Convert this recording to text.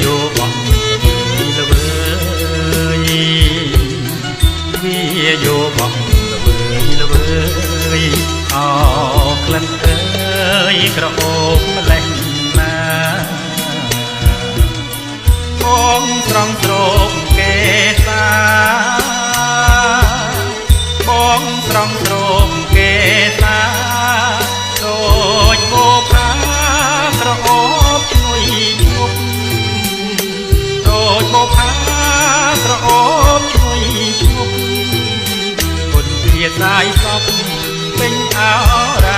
យោបងល្វើយវាយោបងល្វើយអោក្លិនអើយក្រអូបម្លេះណាបងស្រង់ស្រោមគេសាបងស្រង់ស្រោមគេសាដូចបោប្រាក្រអូបឈ្ងុយឈប់ដូចបោប្រាក្រអូបឈ្ងុយឈប់គុនជាសាយសពពេញអរ៉ា